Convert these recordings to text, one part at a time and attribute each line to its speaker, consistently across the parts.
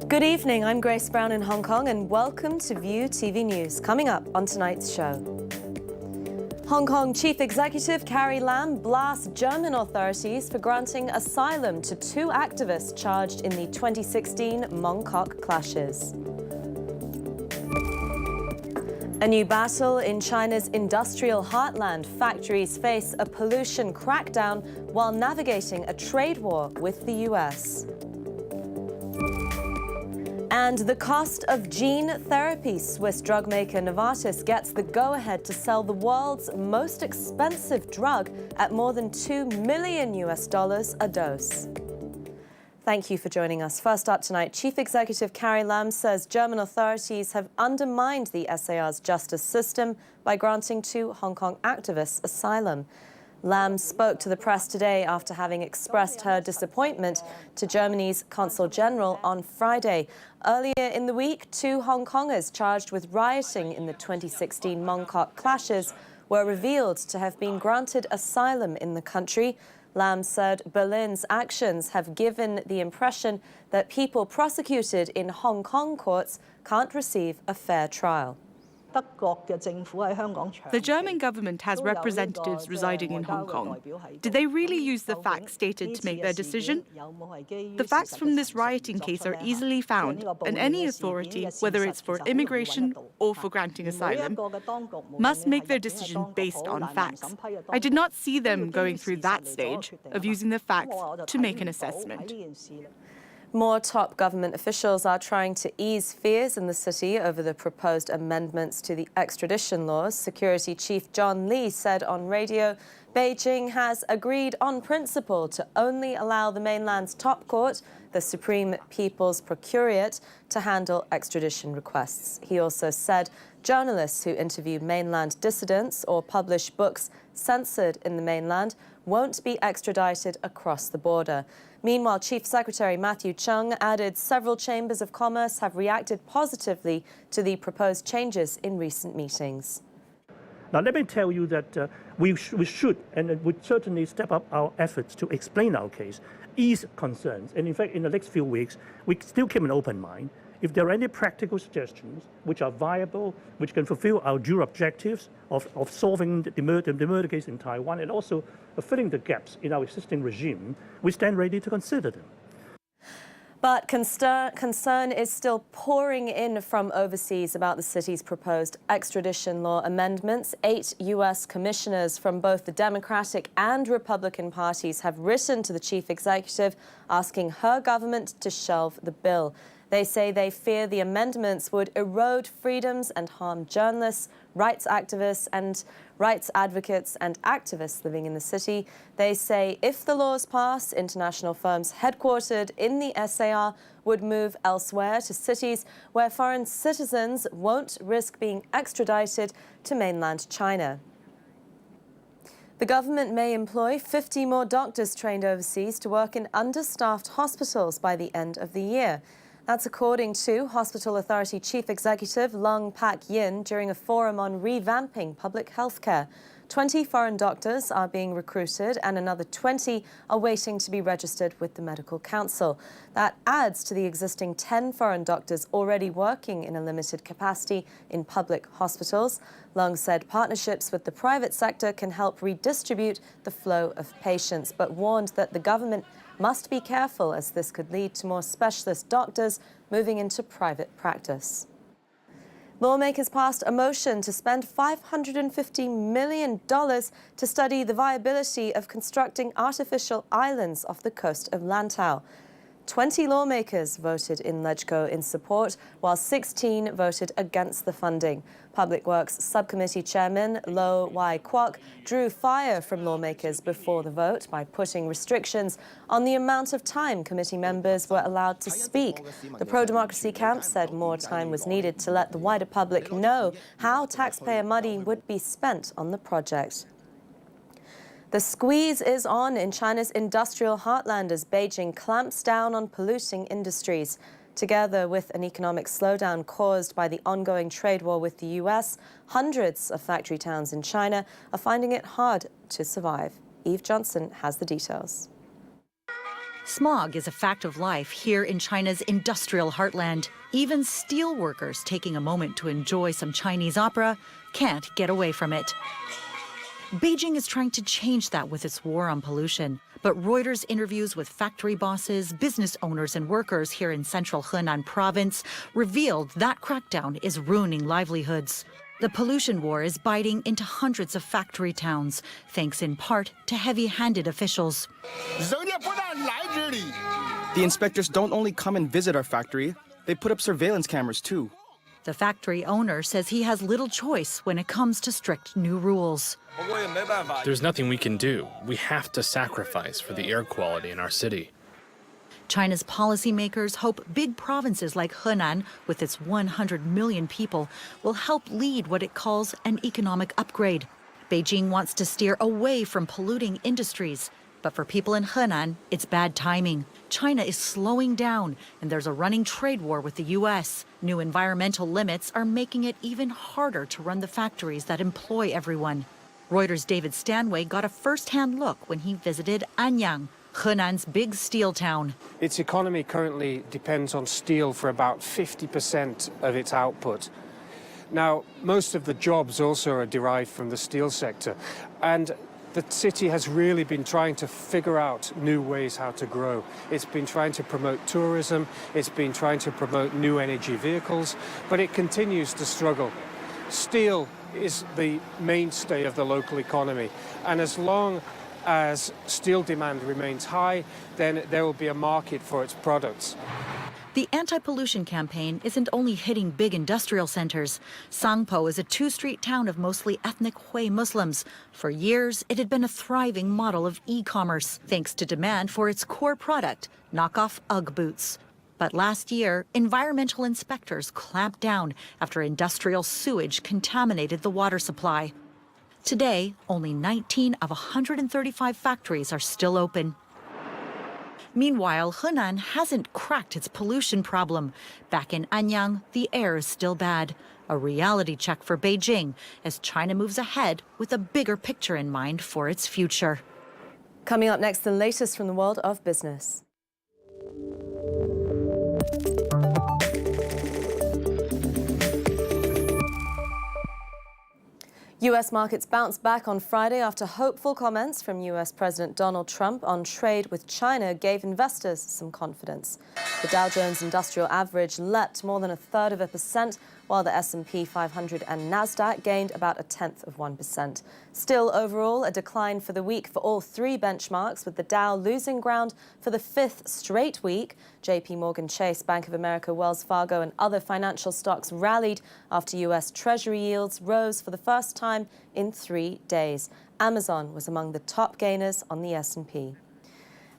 Speaker 1: Good evening, I'm Grace Brown in Hong Kong and welcome to View TV News. Coming up on tonight's show. Hong Kong Chief Executive Carrie Lam blasts German authorities for granting asylum to 2 activists charged in the 2016 Mong Kok clashes. A new battle in China's industrial heartland. Factories face a pollution crackdown while navigating a trade war with the US. And the cost of gene therapy. Swiss drug maker Novartis gets the go-ahead to sell the world's most expensive drug at more than $2 million a dose. Thank you for joining us. First up tonight, Chief Executive Carrie Lam says German authorities have undermined the SAR's justice system by granting 2 Hong Kong activists asylum. Lam spoke to the press today after having expressed her disappointment to Germany's Consul General on Friday. Earlier in the week, 2 Hong Kongers charged with rioting in the 2016 Mong Kok clashes were revealed to have been granted asylum in the country. Lam said Berlin's actions have given the impression that people prosecuted in Hong Kong courts can't receive a fair trial.
Speaker 2: The German government has representatives residing in Hong Kong. Did they really use the facts stated to make their decision? The facts from this rioting case are easily found, and any authority, whether it's for immigration or for granting asylum, must make their decision based on facts. I did not see them going through that stage of using the facts to make an assessment.
Speaker 1: More top government officials are trying to ease fears in the city over the proposed amendments to the extradition laws. Security Chief John Lee said on radio, Beijing has agreed on principle to only allow the mainland's top court, the Supreme People's Procuratorate, to handle extradition requests. He also said journalists who interview mainland dissidents or publish books censored in the mainland won't be extradited across the border. Meanwhile, Chief Secretary Matthew Cheung added several chambers of commerce have reacted positively to the proposed changes in recent meetings.
Speaker 3: Now, let me tell you that we should and would certainly step up our efforts to explain our case, ease concerns. And in fact, in the next few weeks, we still keep an open mind. If there are any practical suggestions which are viable, which can fulfill our dual objectives of solving the murder case in Taiwan and also filling the gaps in our existing regime, we stand ready to consider them.
Speaker 1: But concern is still pouring in from overseas about the city's proposed extradition law amendments. 8 U.S. commissioners from both the Democratic and Republican parties have written to the chief executive asking her government to shelve the bill. They say they fear the amendments would erode freedoms and harm journalists, rights activists and rights advocates and activists living in the city. They say if the laws pass, international firms headquartered in the SAR would move elsewhere to cities where foreign citizens won't risk being extradited to mainland China. The government may employ 50 more doctors trained overseas to work in understaffed hospitals by the end of the year. That's according to Hospital Authority Chief Executive Lung Pak-yin during a forum on revamping public health care. 20 foreign doctors are being recruited and another 20 are waiting to be registered with the Medical Council. That adds to the existing 10 foreign doctors already working in a limited capacity in public hospitals. Lung said partnerships with the private sector can help redistribute the flow of patients, but warned that the government must be careful as this could lead to more specialist doctors moving into private practice. Lawmakers passed a motion to spend $550 million to study the viability of constructing artificial islands off the coast of Lantau. 20 lawmakers voted in LegCo in support, while 16 voted against the funding. Public Works Subcommittee Chairman Lo Wai Kwok drew fire from lawmakers before the vote by putting restrictions on the amount of time committee members were allowed to speak. The pro-democracy camp said more time was needed to let the wider public know how taxpayer money would be spent on the project. The squeeze is on in China's industrial heartland as Beijing clamps down on polluting industries. Together with an economic slowdown caused by the ongoing trade war with the US, hundreds of factory towns in China are finding it hard to survive. Eve Johnson has the details.
Speaker 4: Smog is a fact of life here in China's industrial heartland. Even steel workers taking a moment to enjoy some Chinese opera can't get away from it. Beijing is trying to change that with its war on pollution. But Reuters interviews with factory bosses, business owners and workers here in central Henan province revealed that crackdown is ruining livelihoods. The pollution war is biting into hundreds of factory towns, thanks in part to heavy-handed officials.
Speaker 5: The inspectors don't only come and visit our factory, they put up surveillance cameras too.
Speaker 4: The factory owner says he has little choice when it comes to strict new rules.
Speaker 6: There's nothing we can do. We have to sacrifice for the air quality in our city.
Speaker 4: China's policymakers hope big provinces like Henan, with its 100 million people, will help lead what it calls an economic upgrade. Beijing wants to steer away from polluting industries. But for people in Henan, it's bad timing. China is slowing down, and there's a running trade war with the U.S. New environmental limits are making it even harder to run the factories that employ everyone. Reuters' David Stanway got a first-hand look when he visited Anyang, Henan's big steel town.
Speaker 7: Its economy currently depends on steel for about 50% of its output. Now, most of the jobs also are derived from the steel sector, and the city has really been trying to figure out new ways how to grow. It's been trying to promote tourism, it's been trying to promote new energy vehicles, but it continues to struggle. Steel is the mainstay of the local economy, and as long as steel demand remains high, then there will be a market for its products.
Speaker 4: The anti-pollution campaign isn't only hitting big industrial centers. Sangpo is a two-street town of mostly ethnic Hui Muslims. For years, it had been a thriving model of e-commerce, thanks to demand for its core product, knockoff UGG boots. But last year, environmental inspectors clamped down after industrial sewage contaminated the water supply. Today, only 19 of 135 factories are still open. Meanwhile, Henan hasn't cracked its pollution problem. Back in Anyang, the air is still bad. A reality check for Beijing as China moves ahead with a bigger picture in mind for its future.
Speaker 1: Coming up next, the latest from the world of business. U.S. markets bounced back on Friday after hopeful comments from U.S. President Donald Trump on trade with China gave investors some confidence. The Dow Jones Industrial Average leapt more than 1/3%, while the S&P 500 and Nasdaq gained about 0.1%. Still, overall, a decline for the week for all three benchmarks, with the Dow losing ground for the fifth straight week. J.P. Morgan Chase, Bank of America, Wells Fargo and other financial stocks rallied after U.S. Treasury yields rose for the first time in 3 days. Amazon was among the top gainers on the S&P.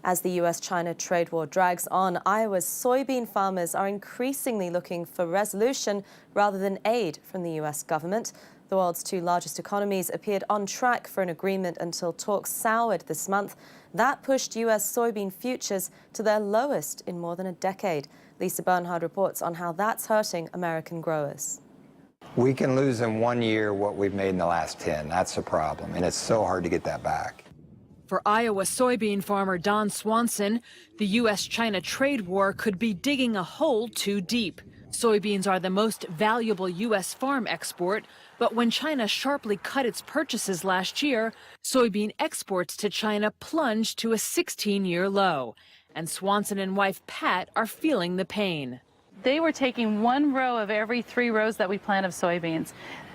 Speaker 1: As the U.S.-China trade war drags on, Iowa's soybean farmers are increasingly looking for resolution rather than aid from the U.S. government. The world's two largest economies appeared on track for an agreement until talks soured this month. That pushed U.S. soybean futures to their lowest in more than a decade. Lisa Bernhard reports on how that's hurting American growers.
Speaker 8: We can lose in 1 year what we've made in the last 10. That's the problem, and it's so hard to get that back.
Speaker 9: For Iowa soybean farmer Don Swanson, the U.S.-China trade war could be digging a hole too deep. Soybeans are the most valuable U.S. farm export, but when China sharply cut its purchases last year, soybean exports to China plunged to a 16-year low. And Swanson and wife Pat are feeling the pain.
Speaker 10: They were taking 1 row of every 3 rows that we plant of soybeans.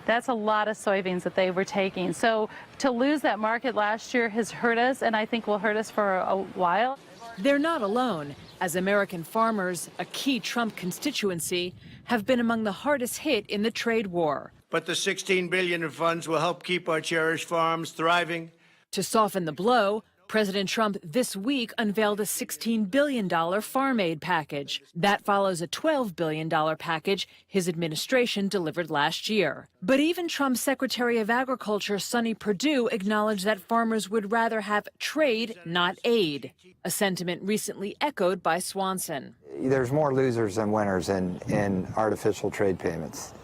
Speaker 10: That's a lot of soybeans that they were taking. So to lose that market last year has hurt us, and I think will hurt us for a while.
Speaker 9: They're not alone, as American farmers, a key Trump constituency, have been among the hardest hit in the trade war.
Speaker 11: But the $16 billion in funds will help keep our cherished farms thriving.
Speaker 9: To soften the blow, President Trump this week unveiled a $16 billion farm aid package. That follows a $12 billion package his administration delivered last year. But even Trump's Secretary of Agriculture, Sonny Perdue, acknowledged that farmers would rather have trade, not aid, a sentiment recently echoed by Swanson.
Speaker 8: There's more losers than winners in artificial trade payments.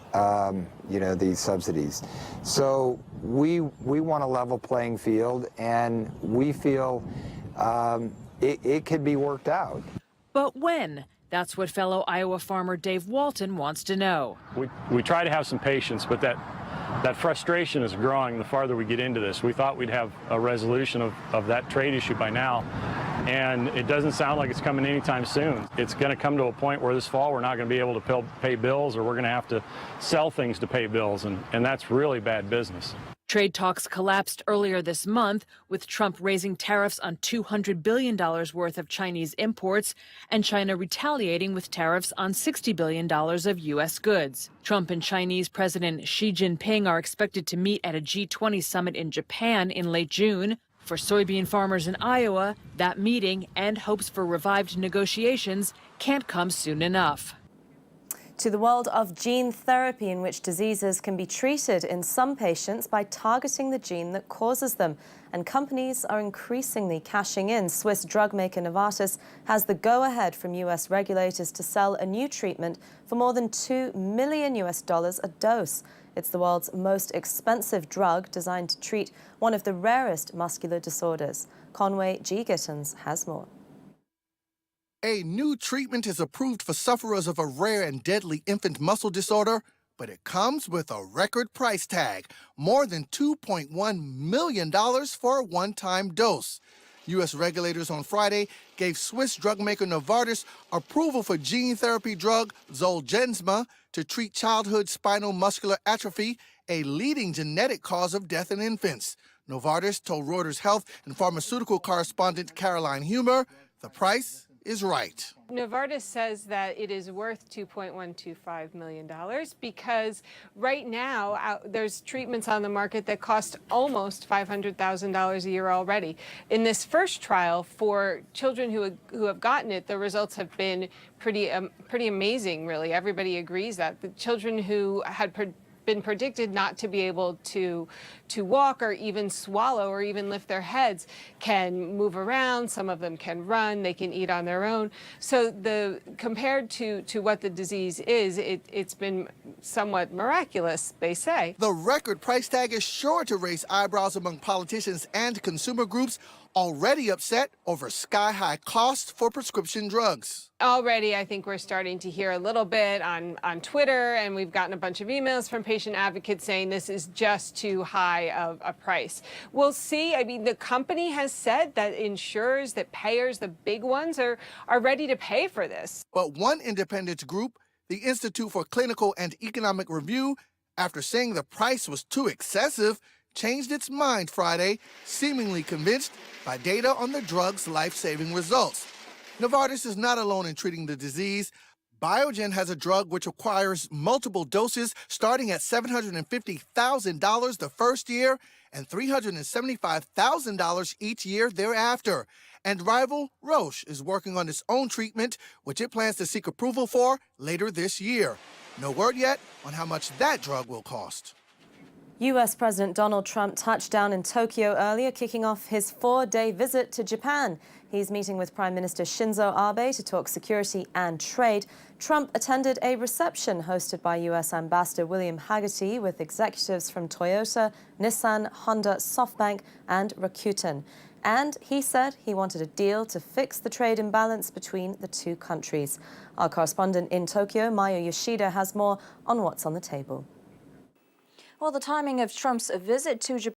Speaker 8: These subsidies. So we want a level playing field, and we feel it could be worked out.
Speaker 9: But when? That's what fellow Iowa farmer Dave Walton wants to know.
Speaker 11: We try to have some patience, but that frustration is growing the farther we get into this. We thought we'd have a resolution of that trade issue by now, and it doesn't sound like it's coming anytime soon. It's going to come to a point where this fall we're not going to be able to pay bills, or we're going to have to sell things to pay bills, and that's really bad business.
Speaker 9: Trade talks collapsed earlier this month, with Trump raising tariffs on $200 billion worth of Chinese imports and China retaliating with tariffs on $60 billion of U.S. goods. Trump and Chinese President Xi Jinping are expected to meet at a G20 summit in Japan in late June. For soybean farmers in Iowa, that meeting and hopes for revived negotiations can't come soon enough.
Speaker 1: To the world of gene therapy, in which diseases can be treated in some patients by targeting the gene that causes them. And companies are increasingly cashing in. Swiss drug maker Novartis has the go-ahead from U.S. regulators to sell a new treatment for more than $2 million a dose. It's the world's most expensive drug, designed to treat one of the rarest muscular disorders. Conway G. Gittins has more.
Speaker 12: A new treatment is approved for sufferers of a rare and deadly infant muscle disorder, but it comes with a record price tag, more than $2.1 million for a one-time dose. U.S. regulators on Friday gave Swiss drug maker Novartis approval for gene therapy drug Zolgensma to treat childhood spinal muscular atrophy, a leading genetic cause of death in infants. Novartis told Reuters health and pharmaceutical correspondent Caroline Humer the price is right.
Speaker 13: Novartis says that it is worth $2.125 million because right now there's treatments on the market that cost almost $500,000 a year already. In this first trial for children who have gotten it, the results have been pretty amazing, really. Everybody agrees that the children who had been predicted not to be able to walk or even swallow or even lift their heads can move around. Some of them can run. They can eat on their own. So compared to what the disease is, it's been somewhat miraculous, they say.
Speaker 12: The record price tag is sure to raise eyebrows among politicians and consumer groups already upset over sky-high costs for prescription drugs.
Speaker 13: Already, I think we're starting to hear a little bit on Twitter, and we've gotten a bunch of emails from patient advocates saying this is just too high of a price. We'll see. I mean, the company has said that insurers, that payers, the big ones, are ready to pay for this.
Speaker 12: But one independent group, the Institute for Clinical and Economic Review, after saying the price was too excessive, changed its mind Friday, seemingly convinced by data on the drug's life-saving results. Novartis is not alone in treating the disease. Biogen has a drug which requires multiple doses starting at $750,000 the first year and $375,000 each year thereafter. And rival Roche is working on its own treatment, which it plans to seek approval for later this year. No word yet on how much that drug will cost.
Speaker 1: U.S. President Donald Trump touched down in Tokyo earlier, kicking off his 4-day visit to Japan. He's meeting with Prime Minister Shinzo Abe to talk security and trade. Trump attended a reception hosted by U.S. Ambassador William Hagerty with executives from Toyota, Nissan, Honda, SoftBank, and Rakuten. And he said he wanted a deal to fix the trade imbalance between the two countries. Our correspondent in Tokyo, Mayo Yoshida, has more on what's on the table.
Speaker 14: Well, the timing of Trump's visit to Japan